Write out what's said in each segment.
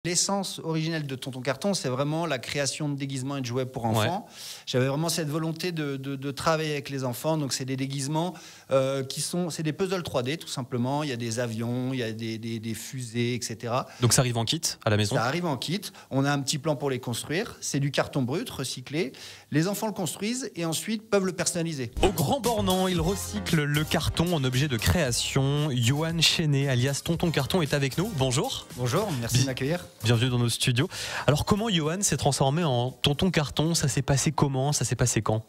L'essence originelle de Tonton Carton, c'est vraiment la création de déguisements et de jouets pour enfants. Ouais. J'avais vraiment cette volonté de travailler avec les enfants. Donc, c'est des déguisements c'est des puzzles 3D, tout simplement. Il y a des avions, il y a des fusées, etc. Donc, ça arrive en kit à la maison? Ça arrive en kit. On a un petit plan pour les construire. C'est du carton brut, recyclé. Les enfants le construisent et ensuite peuvent le personnaliser. Au Grand Bornand, il recycle le carton en objet de création. Yoann Chenet, alias Tonton Carton, est avec nous. Bonjour. Bonjour, merci de m'accueillir. Bienvenue dans nos studios. Alors, comment Yoann s'est transformé en Tonton Carton? Ça s'est passé comment? Ça s'est passé quand?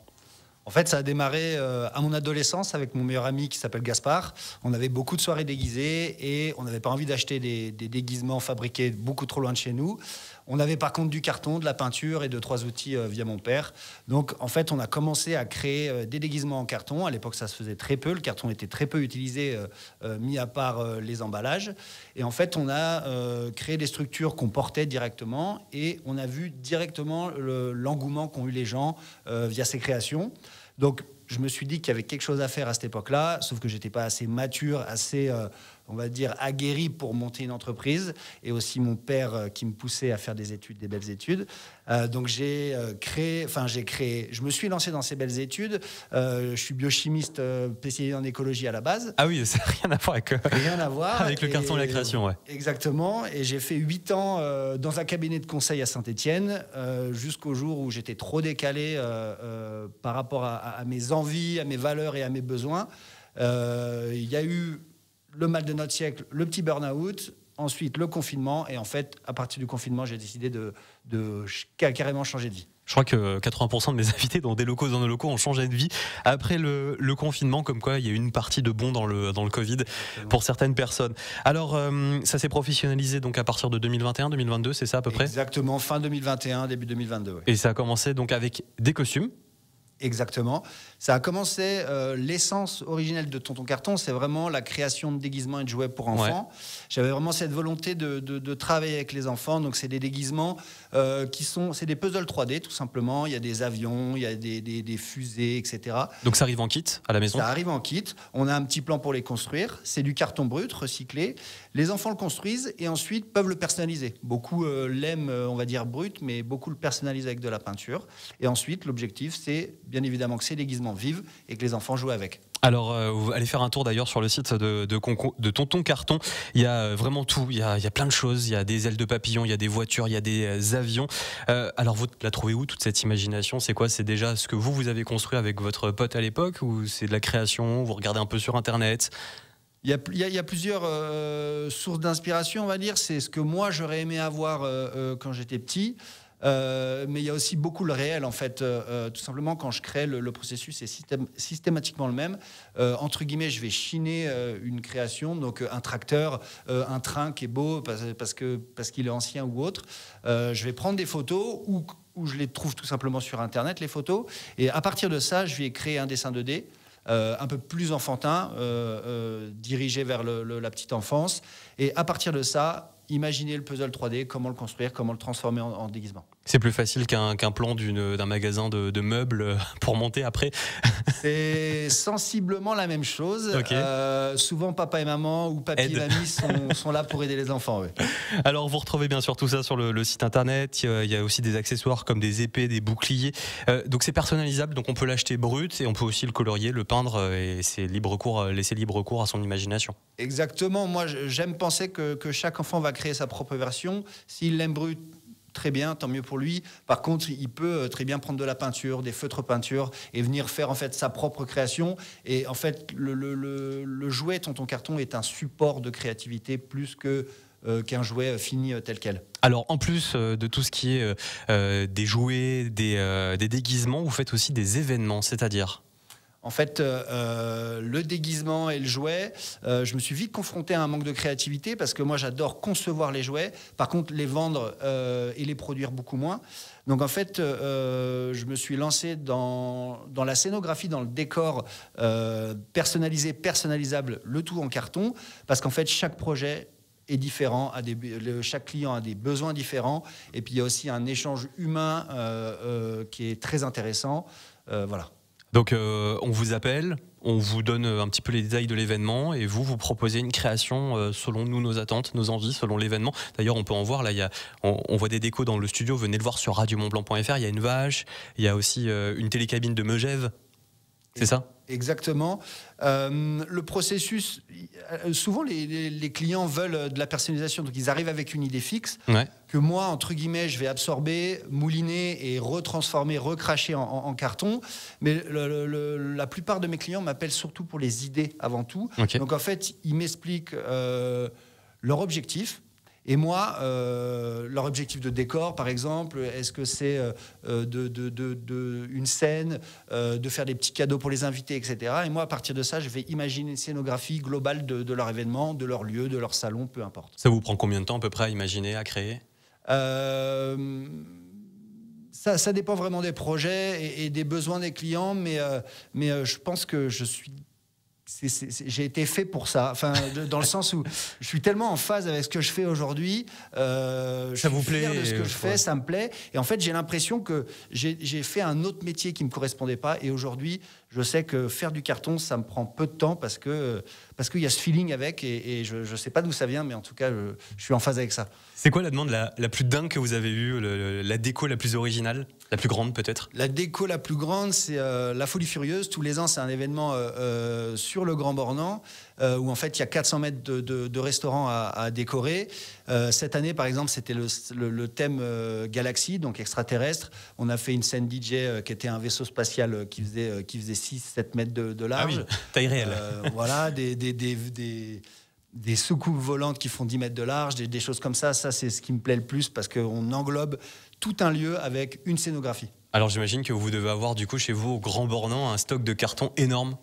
En fait, ça a démarré à mon adolescence avec mon meilleur ami qui s'appelle Gaspard. On avait beaucoup de soirées déguisées et on n'avait pas envie d'acheter des déguisements fabriqués beaucoup trop loin de chez nous. On avait par contre du carton, de la peinture et 2-3 outils via mon père. Donc, en fait, on a commencé à créer des déguisements en carton. À l'époque, ça se faisait très peu. Le carton était très peu utilisé, mis à part les emballages. Et en fait, on a créé des structures qu'on portait directement et on a vu directement l'engouement qu'ont eu les gens via ces créations. Donc, je me suis dit qu'il y avait quelque chose à faire à cette époque-là, sauf que j'étais pas assez mature, assez, on va dire, aguerri pour monter une entreprise, et aussi mon père qui me poussait à faire des études, des belles études. Donc je me suis lancé dans ces belles études. Je suis biochimiste spécialisé en écologie à la base. Ah oui, ça n'a rien à voir avec, avec le carton et la création, ouais. Exactement, et j'ai fait 8 ans dans un cabinet de conseil à Saint-Étienne, jusqu'au jour où j'étais trop décalé par rapport à mes envies, à mes valeurs et à mes besoins. Il y a eu le mal de notre siècle, le petit burn-out, ensuite le confinement, et en fait, à partir du confinement, j'ai décidé de carrément changer de vie. Je crois que 80% de mes invités dans nos locaux ont changé de vie après le confinement, comme quoi il y a eu une partie de bon dans le Covid. Exactement. Pour certaines personnes. Alors, ça s'est professionnalisé donc à partir de 2021-2022, c'est ça à peu près? Exactement, fin 2021, début 2022. Ouais. Et ça a commencé donc avec des costumes? Exactement. Ça a commencé, l'essence originelle de Tonton Carton, c'est vraiment la création de déguisements et de jouets pour enfants. Ouais. J'avais vraiment cette volonté de travailler avec les enfants. Donc, c'est des déguisements c'est des puzzles 3D, tout simplement. Il y a des avions, il y a des fusées, etc. Donc, ça arrive en kit à la maison? Ça arrive en kit. On a un petit plan pour les construire. C'est du carton brut, recyclé. Les enfants le construisent et ensuite peuvent le personnaliser. Beaucoup l'aiment, on va dire, brut, mais beaucoup le personnalisent avec de la peinture. Et ensuite, l'objectif, c'est bien évidemment que ces déguisements vivent et que les enfants jouent avec. Alors, vous allez faire un tour d'ailleurs sur le site de Tonton Carton. Il y a vraiment tout. Il y a plein de choses. Il y a des ailes de papillon, il y a des voitures, il y a des avions. Alors, vous la trouvez où, toute cette imagination? C'est quoi? C'est déjà ce que vous avez construit avec votre pote à l'époque, ou c'est de la création? Vous regardez un peu sur Internet? Il y a plusieurs sources d'inspiration, on va dire. C'est ce que moi, j'aurais aimé avoir quand j'étais petit. Mais il y a aussi beaucoup le réel, en fait. Tout simplement, quand je crée, le processus est systématiquement le même. Entre guillemets, je vais chiner une création, donc un tracteur, un train qui est beau parce qu'il est ancien ou autre. Je vais prendre des photos ou je les trouve tout simplement sur Internet, les photos. Et à partir de ça, je vais créer un dessin 2D. Un peu plus enfantin, dirigé vers la petite enfance. Et à partir de ça, imaginer le puzzle 3D, comment le construire, comment le transformer en déguisement. C'est plus facile qu'un plan d'un magasin de meubles pour monter après? C'est sensiblement la même chose. Okay. Souvent, papa et maman ou papy et mamie sont là pour aider les enfants. Ouais. Alors, vous retrouvez bien sûr tout ça sur le site internet. Il y a aussi des accessoires comme des épées, des boucliers. Donc, c'est personnalisable. Donc, on peut l'acheter brut et on peut aussi le colorier, le peindre, et c'est laisser libre cours à son imagination. Exactement. Moi, j'aime penser que chaque enfant va créer sa propre version. S'il l'aime brut, très bien, tant mieux pour lui. Par contre, il peut très bien prendre de la peinture, des feutres peinture et venir faire en fait sa propre création. Et en fait, le jouet Tonton Carton est un support de créativité plus qu'un jouet fini tel quel. Alors, en plus de tout ce qui est des jouets, des déguisements, vous faites aussi des événements, c'est-à-dire? En fait, le déguisement et le jouet, je me suis vite confronté à un manque de créativité parce que moi, j'adore concevoir les jouets. Par contre, les vendre et les produire beaucoup moins. Donc, en fait, je me suis lancé dans la scénographie, dans le décor personnalisé, personnalisable, le tout en carton. Parce qu'en fait, chaque projet est différent, chaque client a des besoins différents. Et puis, il y a aussi un échange humain qui est très intéressant. Voilà. Donc on vous appelle, on vous donne un petit peu les détails de l'événement et vous proposez une création selon nous, nos attentes, nos envies, selon l'événement. D'ailleurs, on peut en voir, là, on voit des décos dans le studio, venez le voir sur radiomontblanc.fr, il y a une vache, il y a aussi une télécabine de Megève, c'est ça ? Exactement. Le processus, souvent les clients veulent de la personnalisation, donc ils arrivent avec une idée fixe que moi, entre guillemets, je vais absorber, mouliner et retransformer, recracher en carton. Mais la plupart de mes clients m'appellent surtout pour les idées avant tout. Okay. Donc en fait, ils m'expliquent leur objectif. Et moi, leur objectif de décor, par exemple, est-ce que c'est une scène, de faire des petits cadeaux pour les invités, etc. Et moi, à partir de ça, je vais imaginer une scénographie globale de leur événement, de leur lieu, de leur salon, peu importe. Ça vous prend combien de temps à peu près à imaginer, à créer ? Ça dépend vraiment des projets et des besoins des clients, mais je pense que j'ai été fait pour ça, enfin, dans le sens où je suis tellement en phase avec ce que je fais aujourd'hui, je suis fier de ce que je fais, ça me plaît, et en fait j'ai l'impression que j'ai fait un autre métier qui me correspondait pas, et aujourd'hui je sais que faire du carton ça me prend peu de temps parce qu'il y a ce feeling avec, et je sais pas d'où ça vient, mais en tout cas je suis en phase avec ça. C'est quoi la demande la plus dingue que vous avez eue, la déco la plus originale, la plus grande peut-être ? La déco la plus grande, c'est la Folie Furieuse. Tous les ans, c'est un événement sur le Grand Bornand où en fait il y a 400 mètres de restaurants à décorer. Cette année, par exemple, c'était le thème galaxie, donc extraterrestre. On a fait une scène DJ qui était un vaisseau spatial qui faisait 6-7 mètres de large. Ah oui, taille réelle. Voilà, des soucoupes volantes qui font 10 mètres de large, des choses comme ça. Ça, c'est ce qui me plaît le plus parce qu'on englobe tout un lieu avec une scénographie. Alors j'imagine que vous devez avoir du coup chez vous au Grand Bornand un stock de carton énorme.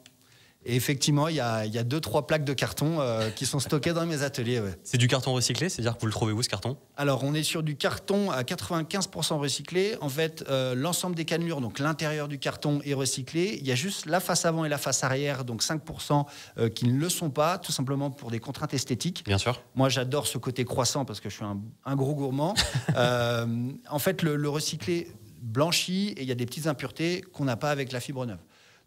Et effectivement, il y a 2-3 plaques de carton qui sont stockées dans mes ateliers. Ouais. C'est du carton recyclé, c'est-à-dire que vous le trouvez où ce carton ? Alors, on est sur du carton à 95% recyclé. En fait, l'ensemble des cannelures, donc l'intérieur du carton est recyclé. Il y a juste la face avant et la face arrière, donc 5% qui ne le sont pas, tout simplement pour des contraintes esthétiques. Bien sûr. Moi, j'adore ce côté croissant parce que je suis un gros gourmand. En fait, le recyclé blanchit et il y a des petites impuretés qu'on n'a pas avec la fibre neuve.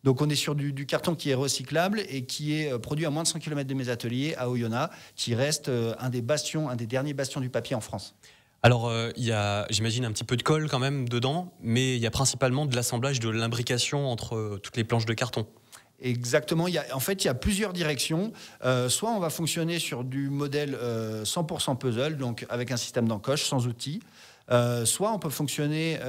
Donc on est sur du carton qui est recyclable et qui est produit à moins de 100 km de mes ateliers à Oyonnax, qui reste un des derniers bastions du papier en France. Alors il y a, j'imagine, un petit peu de colle quand même dedans, mais il y a principalement de l'assemblage, de l'imbrication entre toutes les planches de carton. Exactement. Il y a plusieurs directions. Soit on va fonctionner sur du modèle 100% puzzle, donc avec un système d'encoche, sans outils. Soit on peut fonctionner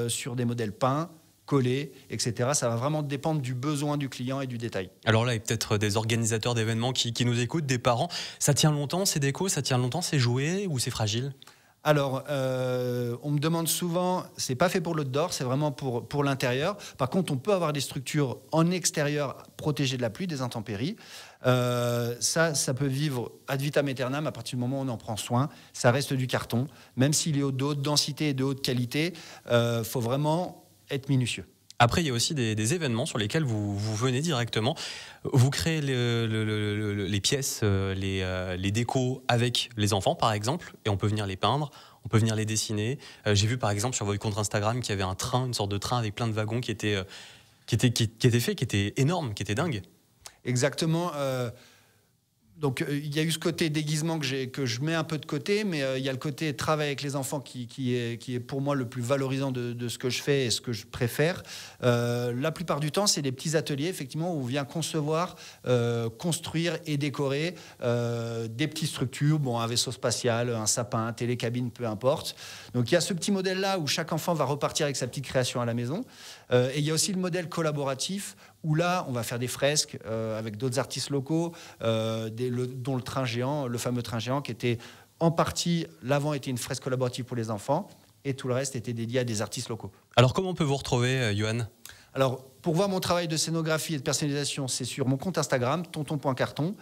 sur des modèles peints, collés, etc. Ça va vraiment dépendre du besoin du client et du détail. Alors là, il y a peut-être des organisateurs d'événements qui nous écoutent, des parents. Ça tient longtemps ces décos, ça tient longtemps ces jouets ou c'est fragile ? Alors, on me demande souvent, c'est pas fait pour l'outdoor, c'est vraiment pour l'intérieur. Par contre, on peut avoir des structures en extérieur protégées de la pluie, des intempéries. Ça peut vivre ad vitam aeternam à partir du moment où on en prend soin. Ça reste du carton. Même s'il est de haute densité et de haute qualité, faut vraiment être minutieux. Après, il y a aussi des événements sur lesquels vous venez directement. Vous créez les pièces, les décos avec les enfants, par exemple, et on peut venir les peindre, on peut venir les dessiner. J'ai vu, par exemple, sur votre compte Instagram qu'il y avait un train, une sorte de train avec plein de wagons qui était fait, qui était énorme, qui était dingue. Exactement. Donc il y a eu ce côté déguisement que je mets un peu de côté, mais il y a le côté travail avec les enfants qui est pour moi le plus valorisant de ce que je fais et ce que je préfère. La plupart du temps, c'est des petits ateliers, effectivement, où on vient concevoir, construire et décorer des petites structures, un vaisseau spatial, un sapin, un télécabine, peu importe. Donc il y a ce petit modèle-là où chaque enfant va repartir avec sa petite création à la maison. Et il y a aussi le modèle collaboratif où là, on va faire des fresques avec d'autres artistes locaux, dont le train géant, le fameux train géant, qui était en partie, l'avant était une fresque collaborative pour les enfants, et tout le reste était dédié à des artistes locaux. Alors comment on peut vous retrouver, Johan ? Alors, pour voir mon travail de scénographie et de personnalisation, c'est sur mon compte Instagram, tonton.carton,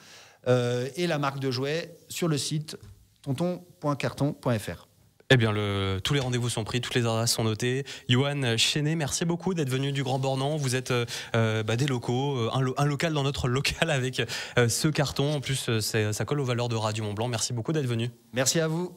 et la marque de jouets sur le site tonton.carton.fr. Eh bien, tous les rendez-vous sont pris, toutes les adresses sont notées. Johan Chenet, merci beaucoup d'être venu du Grand Bornand. Vous êtes des locaux, un local dans notre local avec ce carton. En plus, ça colle aux valeurs de Radio Mont Blanc. Merci beaucoup d'être venu. Merci à vous.